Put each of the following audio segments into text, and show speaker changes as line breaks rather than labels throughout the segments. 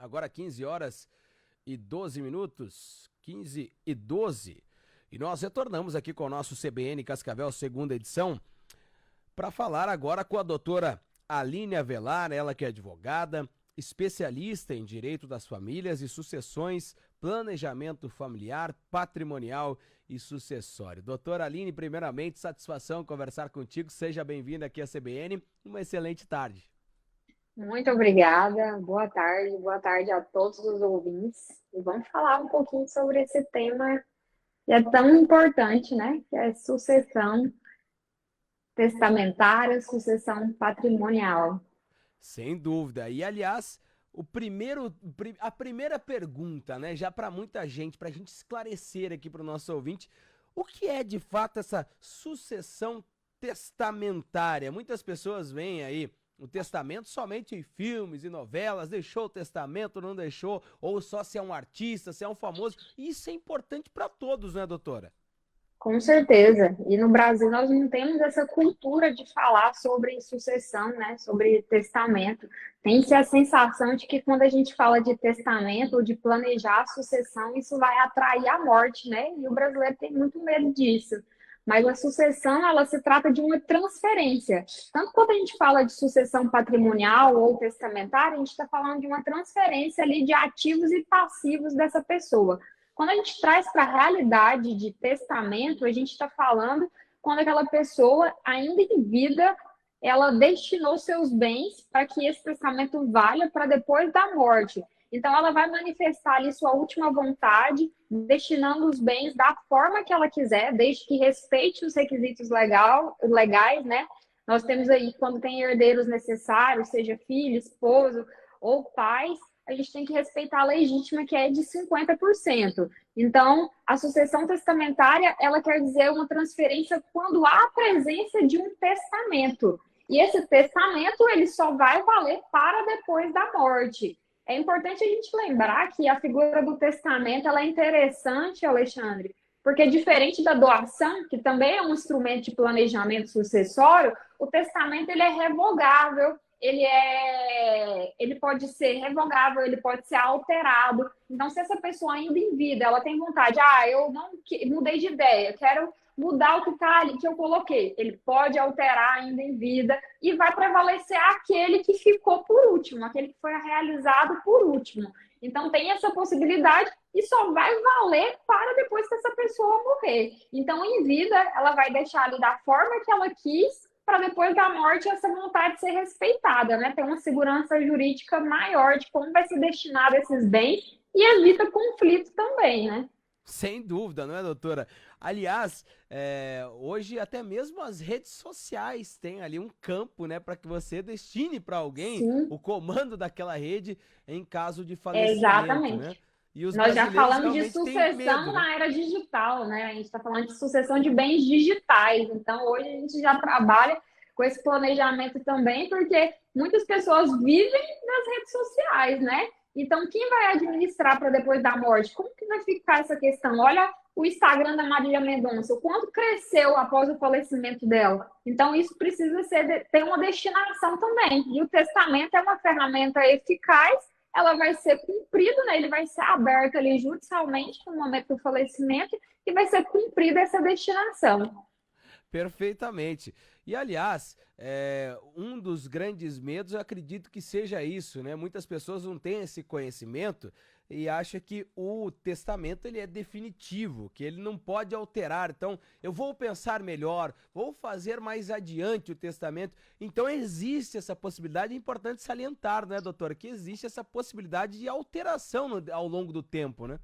Agora 15 horas e 12 minutos, 15 e 12. E nós retornamos aqui com o nosso CBN Cascavel, segunda edição, para falar agora com a doutora Aline Avelar, ela que é advogada, especialista em direito das famílias e sucessões, planejamento familiar, patrimonial e sucessório. Doutora Aline, primeiramente, satisfação conversar contigo, seja bem-vinda aqui à CBN, uma excelente tarde.
Muito obrigada, boa tarde a todos os ouvintes. E vamos falar um pouquinho sobre esse tema que é tão importante, né? Que é sucessão testamentária, sucessão patrimonial.
Sem dúvida. E, aliás, a primeira pergunta, né, já para muita gente, para a gente esclarecer aqui para o nosso ouvinte, o que é de fato essa sucessão testamentária? Muitas pessoas veem aí o testamento somente em filmes e novelas, deixou o testamento, não deixou, ou só se é um artista, se é um famoso. Isso é importante para todos, né, doutora?
Com certeza. E no Brasil nós não temos essa cultura de falar sobre sucessão, né? Sobre testamento. Tem-se a sensação de que quando a gente fala de testamento ou de planejar a sucessão, isso vai atrair a morte, né? E o brasileiro tem muito medo disso. Mas a sucessão, ela se trata de uma transferência. Tanto quando a gente fala de sucessão patrimonial ou testamentária, a gente está falando de uma transferência ali de ativos e passivos dessa pessoa. Quando a gente traz para a realidade de testamento, a gente está falando quando aquela pessoa, ainda em vida, ela destinou seus bens para que esse testamento valha para depois da morte. Então, ela vai manifestar ali sua última vontade, destinando os bens da forma que ela quiser, desde que respeite os requisitos legais, né? Nós temos aí, quando tem herdeiros necessários, seja filho, esposo ou pais, a gente tem que respeitar a legítima, que é de 50%. Então, a sucessão testamentária, ela quer dizer uma transferência quando há a presença de um testamento. E esse testamento, ele só vai valer para depois da morte. É importante a gente lembrar que a figura do testamento, ela é interessante, Alexandre, porque diferente da doação, que também é um instrumento de planejamento sucessório, o testamento, ele é revogável, ele pode ser revogável, ele pode ser alterado. Então, se essa pessoa ainda em vida, ela tem vontade, eu não mudei de ideia, quero mudar o que está ali, que eu coloquei, ele pode alterar ainda em vida e vai prevalecer aquele que ficou por último, aquele que foi realizado por último. Então, tem essa possibilidade e só vai valer para depois que essa pessoa morrer. Então, em vida, ela vai deixar ali da forma que ela quis, para depois da morte essa vontade ser respeitada, né? Ter uma segurança jurídica maior de como vai ser destinado esses bens e evita conflito também, né?
Sem dúvida, não é, doutora? Aliás, hoje até mesmo as redes sociais têm ali um campo, né, para que você destine para alguém
Sim,
o comando daquela rede em caso de falecimento, né?
exatamente.
E os
Nós já
brasileiros
falamos de
realmente têm
sucessão
medo, né?
na era digital, né? A gente está falando de sucessão de bens digitais. Então, hoje a gente já trabalha com esse planejamento também, porque muitas pessoas vivem nas redes sociais, né? Então, quem vai administrar para depois da morte? Como que vai ficar essa questão? Olha o Instagram da Marília Mendonça, o quanto cresceu após o falecimento dela. Então, isso precisa ter uma destinação também. E o testamento é uma ferramenta eficaz, ela vai ser cumprida, né? Ele vai ser aberto ali judicialmente no momento do falecimento e vai ser cumprida essa destinação.
Perfeitamente. E, aliás, um dos grandes medos, eu acredito que seja isso, né? Muitas pessoas não têm esse conhecimento e acham que o testamento ele é definitivo, que ele não pode alterar. Então, eu vou pensar melhor, vou fazer mais adiante o testamento. Então, existe essa possibilidade, é importante salientar, né, doutora, que existe essa possibilidade de alteração ao longo do tempo, né?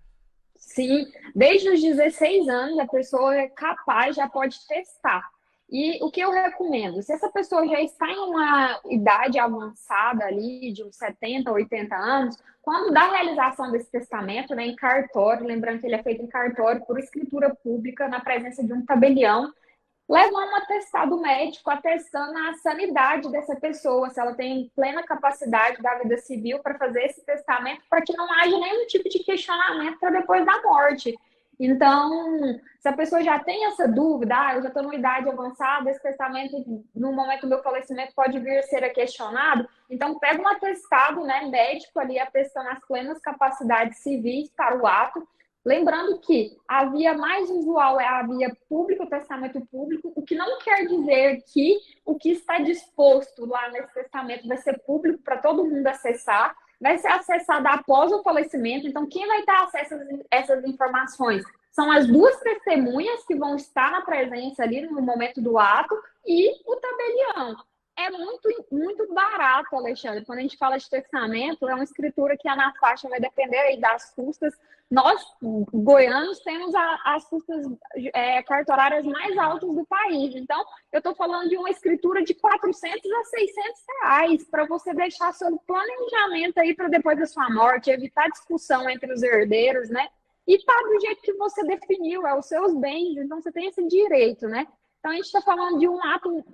Sim, desde os 16 anos a pessoa é capaz, já pode testar. E o que eu recomendo? Se essa pessoa já está em uma idade avançada ali, de uns 70, 80 anos, quando da realização desse testamento, né, em cartório, lembrando que ele é feito em cartório por escritura pública, na presença de um tabelião, leva um atestado médico atestando a sanidade dessa pessoa, se ela tem plena capacidade da vida civil para fazer esse testamento, para que não haja nenhum tipo de questionamento para depois da morte. Então, se a pessoa já tem essa dúvida, eu já estou numa idade avançada, esse testamento, no momento do meu falecimento, pode vir a ser questionado, então pega um atestado, né, médico ali, atestando as plenas capacidades civis para o ato, lembrando que a via mais usual é a via pública, o testamento público, o que não quer dizer que o que está disposto lá nesse testamento vai ser público para todo mundo acessar, vai ser acessada após o falecimento. Então, quem vai ter acesso a essas informações são as duas testemunhas que vão estar na presença ali no momento do ato e o tabelião. É muito barato, Alexandre. Quando a gente fala de testamento, é uma escritura que na faixa vai depender aí das custas. Nós, goianos, temos as custas cartorárias mais altas do país. Então, eu estou falando de uma escritura de 400 a 600 reais para você deixar seu planejamento aí para depois da sua morte, evitar discussão entre os herdeiros, né? E tá do jeito que você definiu, é os seus bens, então você tem esse direito, né? Então a gente está falando de um ato,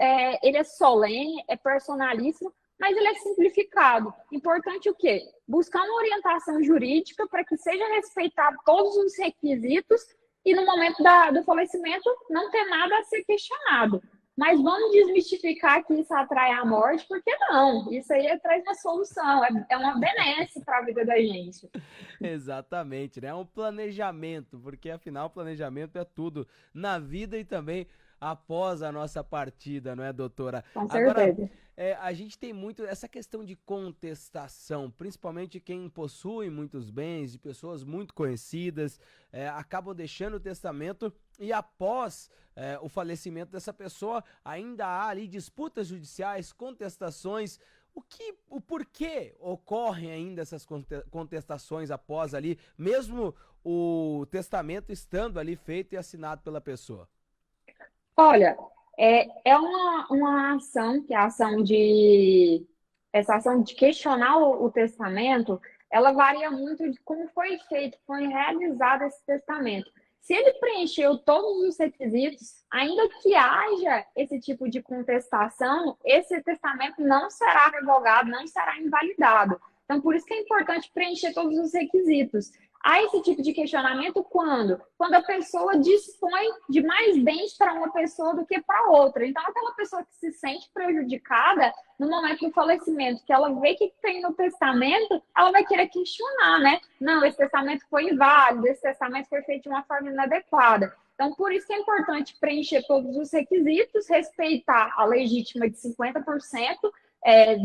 ele é solene, é personalíssimo, mas ele é simplificado. Importante o quê? Buscar uma orientação jurídica para que seja respeitado todos os requisitos e no momento do falecimento não ter nada a ser questionado. Mas vamos desmistificar que isso atrai a morte, porque não, isso aí traz uma solução, é uma benesse para a vida da gente.
Exatamente, né? É um planejamento, porque afinal o planejamento é tudo na vida e também após a nossa partida, não é, doutora?
Com
Agora,
certeza.
a gente tem muito essa questão de contestação, principalmente quem possui muitos bens, de pessoas muito conhecidas, acabam deixando o testamento e após o falecimento dessa pessoa, ainda há ali disputas judiciais, contestações. O porquê ocorrem ainda essas contestações após ali, mesmo o testamento estando ali feito e assinado pela pessoa?
Olha, é uma ação, que é a ação de. Essa ação de questionar o testamento, ela varia muito de como foi feito, foi realizado esse testamento. Se ele preencheu todos os requisitos, ainda que haja esse tipo de contestação, esse testamento não será revogado, não será invalidado. Então, por isso que é importante preencher todos os requisitos. Há esse tipo de questionamento quando? Quando a pessoa dispõe de mais bens para uma pessoa do que para outra. Então, aquela pessoa que se sente prejudicada no momento do falecimento, que ela vê que tem no testamento, ela vai querer questionar, né? Não, esse testamento foi inválido, esse testamento foi feito de uma forma inadequada. Então, por isso que é importante preencher todos os requisitos, respeitar a legítima de 50%,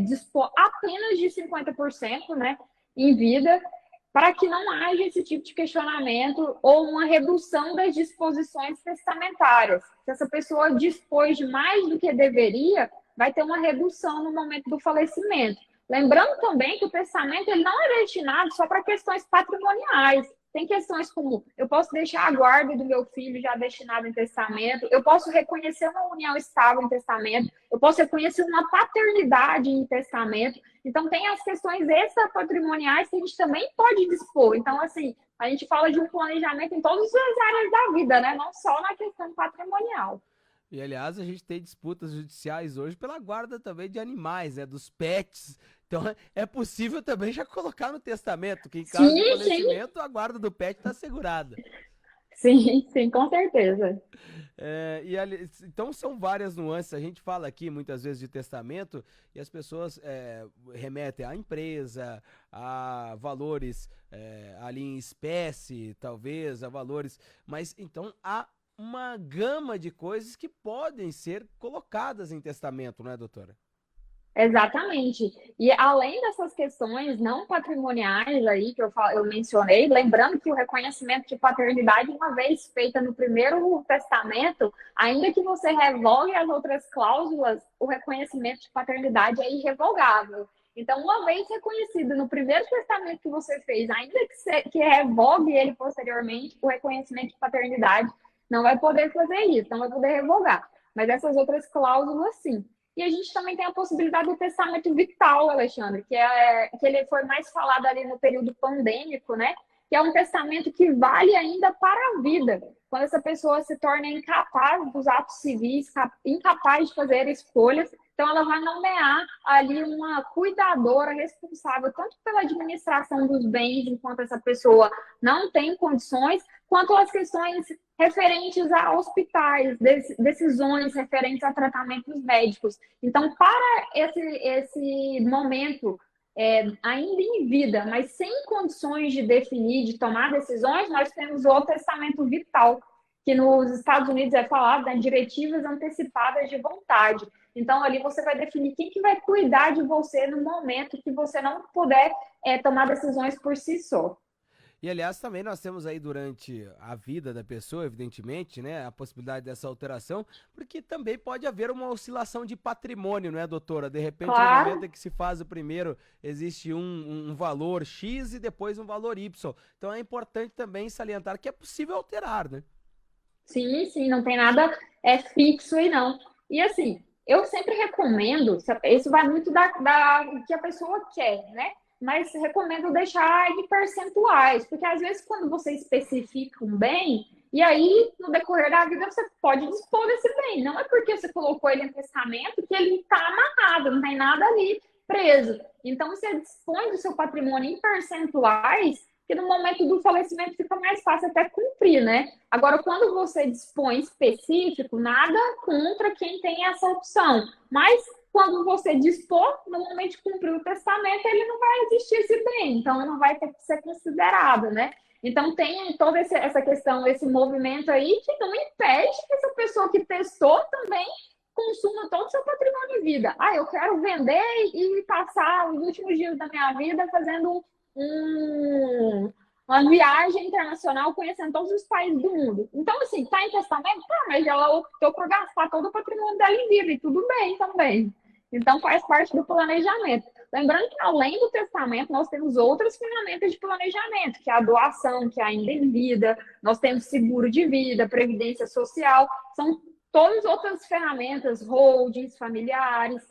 dispor apenas de 50%, né, em vida, para que não haja esse tipo de questionamento ou uma redução das disposições testamentárias. Se essa pessoa dispôs de mais do que deveria, vai ter uma redução no momento do falecimento. Lembrando também que o testamento ele não é destinado só para questões patrimoniais. Tem questões como eu posso deixar a guarda do meu filho já destinado em testamento, eu posso reconhecer uma união estável em testamento, eu posso reconhecer uma paternidade em testamento. Então, tem as questões extrapatrimoniais que a gente também pode dispor. Então, assim, a gente fala de um planejamento em todas as áreas da vida, né? Não só na questão patrimonial.
E, aliás, a gente tem disputas judiciais hoje pela guarda também de animais, né? Dos pets. Então, é possível também já colocar no testamento que, em caso de falecimento, a guarda do pet está assegurada.
Sim, com certeza.
Então são várias nuances. A gente fala aqui muitas vezes de testamento e as pessoas remetem à empresa, a valores ali em espécie, talvez, a valores. Mas então há uma gama de coisas que podem ser colocadas em testamento, não é, doutora?
Exatamente. E além dessas questões não patrimoniais aí que eu mencionei, lembrando que o reconhecimento de paternidade, uma vez feita no primeiro testamento, ainda que você revogue as outras cláusulas, o reconhecimento de paternidade é irrevogável. Então, uma vez reconhecido no primeiro testamento que você fez, ainda que revogue ele posteriormente, o reconhecimento de paternidade não vai poder fazer isso, não vai poder revogar. Mas essas outras cláusulas, sim. E a gente também tem a possibilidade do testamento vital, Alexandre, que ele foi mais falado ali no período pandêmico, né? Que é um testamento que vale ainda para a vida. Quando essa pessoa se torna incapaz dos atos civis, incapaz de fazer escolhas, Então, ela vai nomear ali uma cuidadora responsável tanto pela administração dos bens, enquanto essa pessoa não tem condições, quanto as questões referentes a hospitais, decisões referentes a tratamentos médicos. Então, para esse momento, ainda em vida, mas sem condições de definir, de tomar decisões, nós temos o testamento vital, que nos Estados Unidos é falado, né, diretivas antecipadas de vontade. Então, ali você vai definir quem que vai cuidar de você no momento que você não puder tomar decisões por si só.
E aliás, também nós temos aí durante a vida da pessoa, evidentemente, né, a possibilidade dessa alteração, porque também pode haver uma oscilação de patrimônio, não é, doutora? De repente, no
Claro,
momento em que se faz o primeiro, existe um valor X e depois um valor Y. Então é importante também salientar que é possível alterar, né?
sim, sim, não tem nada fixo aí, não. E assim, eu sempre recomendo, isso vai muito da que a pessoa quer, né? Mas recomendo deixar em percentuais, porque às vezes quando você especifica um bem, e aí no decorrer da vida você pode dispor desse bem. Não é porque você colocou ele em testamento que ele está amarrado, não tem nada ali preso. Então você dispõe do seu patrimônio em percentuais, que no momento do falecimento fica mais fácil até cumprir, né? Agora, quando você dispõe específico, nada contra quem tem essa opção. Mas quando você dispor, no momento de cumprir o testamento, ele não vai existir esse bem, então ele não vai ter que ser considerado, né? Então tem toda essa questão, esse movimento aí que não impede que essa pessoa que testou também consuma todo o seu patrimônio de vida. Ah, eu quero vender e passar os últimos dias da minha vida fazendo uma viagem internacional conhecendo todos os países do mundo. Então, assim, tá em testamento? Tá, mas ela optou por gastar todo o patrimônio dela em vida, e tudo bem também. Então, faz parte do planejamento. Lembrando que, além do testamento, nós temos outras ferramentas de planejamento, que é a doação, que é ainda em vida, nós temos seguro de vida, previdência social, são todas outras ferramentas, holdings familiares,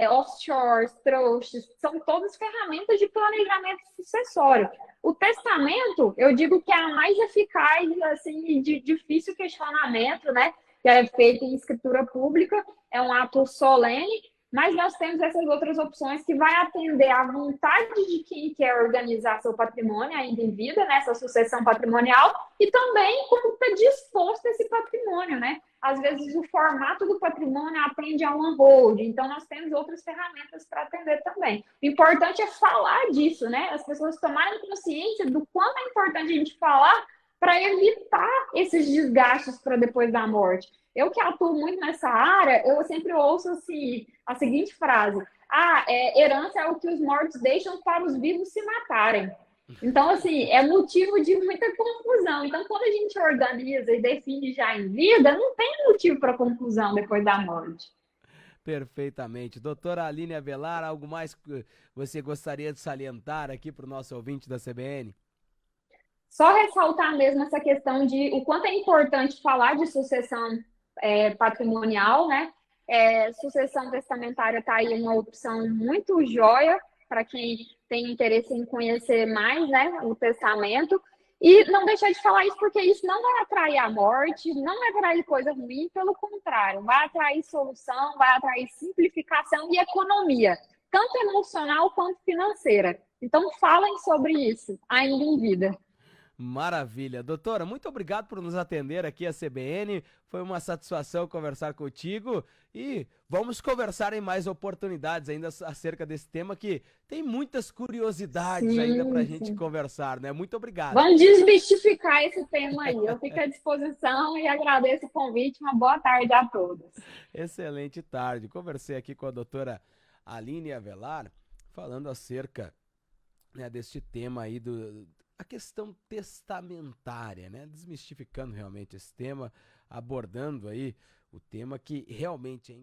offshores, trustes, são todas ferramentas de planejamento sucessório. O testamento, eu digo que é a mais eficaz, assim, de difícil questionamento, né? Que é feito em escritura pública, é um ato solene, mas nós temos essas outras opções que vai atender à vontade de quem quer organizar seu patrimônio ainda em vida, né? Essa sucessão patrimonial, e também como está disposto esse patrimônio, né? Às vezes o formato do patrimônio atende a uma hold, então nós temos outras ferramentas para atender também. O importante é falar disso, né? As pessoas tomarem consciência do quanto é importante a gente falar para evitar esses desgastes para depois da morte. Eu que atuo muito nessa área, eu sempre ouço assim, a seguinte frase: herança é o que os mortos deixam para os vivos se matarem. Então, assim, é motivo de muita confusão. Então, quando a gente organiza e define já em vida, não tem motivo para confusão depois da morte.
Perfeitamente. Doutora Aline Avelar, algo mais que você gostaria de salientar aqui para o nosso ouvinte da CBN?
Só ressaltar mesmo essa questão de o quanto é importante falar de sucessão patrimonial, né? Sucessão testamentária está aí uma opção muito joia para quem tem interesse em conhecer mais, né, o testamento. E não deixar de falar isso, porque isso não vai atrair a morte, não vai atrair coisa ruim, pelo contrário, vai atrair solução, vai atrair simplificação e economia, tanto emocional quanto financeira. Então, falem sobre isso ainda em vida.
Maravilha. Doutora, muito obrigado por nos atender aqui a CBN. Foi uma satisfação conversar contigo e vamos conversar em mais oportunidades ainda acerca desse tema que tem muitas curiosidades ainda para a
Sim,
gente
sim.
conversar, né? Muito obrigado.
Vamos desmistificar esse tema aí. Eu fico à disposição e agradeço o convite. Uma boa tarde a todos.
Excelente tarde. Conversei aqui com a doutora Aline Avelar, falando acerca, né, deste tema aí a questão testamentária, né? Desmistificando realmente esse tema, abordando aí o tema que realmente é